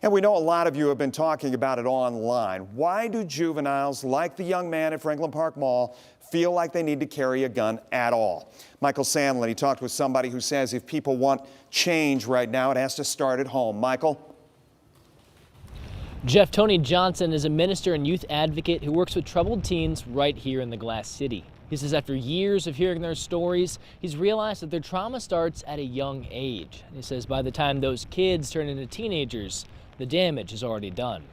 And we know a lot of you have been talking about it online. Why do juveniles, like the young man at Franklin Park Mall, feel like they need to carry a gun at all? Michael Sandlin, he talked with somebody who says if people want change right now, it has to start at home. Michael? Jeff, Tony Johnson is a minister and youth advocate who works with troubled teens right here in the Glass City. He says after years of hearing their stories, he's realized that their trauma starts at a young age. He says by the time those kids turn into teenagers, the damage is already done.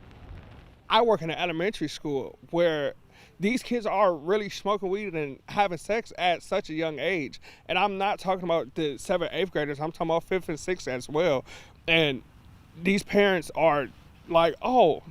I work in an elementary school where these kids are really smoking weed and having sex at such a young age. And I'm not talking about the 7th, 8th graders, I'm talking about 5th and 6th as well. And these parents are like, oh,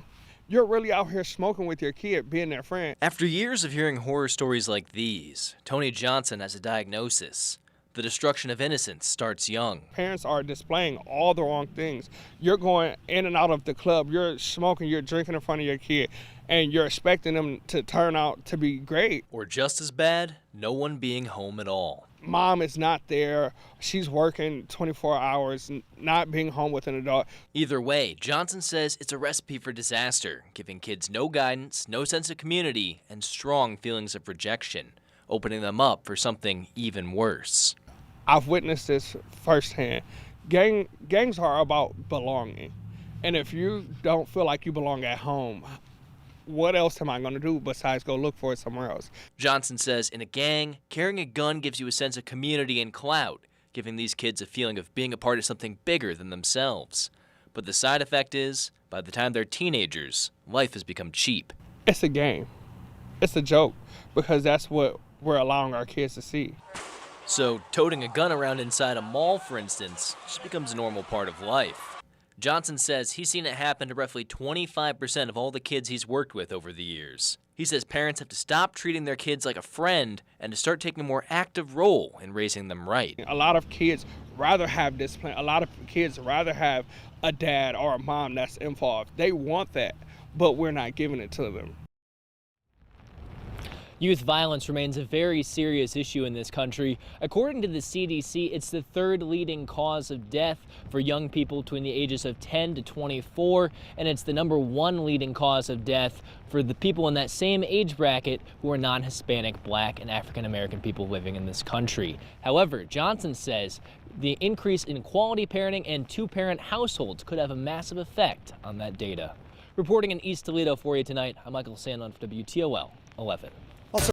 you're really out here smoking with your kid, being their friend. After years of hearing horror stories like these, Tony Johnson has a diagnosis. The destruction of innocence starts young. Parents are displaying all the wrong things. You're going in and out of the club, you're smoking, you're drinking in front of your kid, and you're expecting them to turn out to be great. Or just as bad, no one being home at all. Mom is not there. She's working 24 hours, not being home with an adult. Either way, Johnson says it's a recipe for disaster, giving kids no guidance, no sense of community, and strong feelings of rejection, opening them up for something even worse. I've witnessed this firsthand. Gangs are about belonging. And if you don't feel like you belong at home, what else am I going to do besides go look for it somewhere else? Johnson says in a gang, carrying a gun gives you a sense of community and clout, giving these kids a feeling of being a part of something bigger than themselves. But the side effect is, by the time they're teenagers, life has become cheap. It's a game. It's a joke, because that's what we're allowing our kids to see. So toting a gun around inside a mall, for instance, just becomes a normal part of life. Johnson says he's seen it happen to roughly 25% of all the kids he's worked with over the years. He says parents have to stop treating their kids like a friend and to start taking a more active role in raising them right. A lot of kids rather have discipline. A lot of kids rather have a dad or a mom that's involved. They want that, but we're not giving it to them. Youth violence remains a very serious issue in this country. According to the CDC, it's the third leading cause of death for young people between the ages of 10 to 24, and it's the #1 leading cause of death for the people in that same age bracket who are non-Hispanic, Black, and African American people living in this country. However, Johnson says the increase in quality parenting and two-parent households could have a massive effect on that data. Reporting in East Toledo for you tonight, I'm Michael Sandlin for WTOL 11.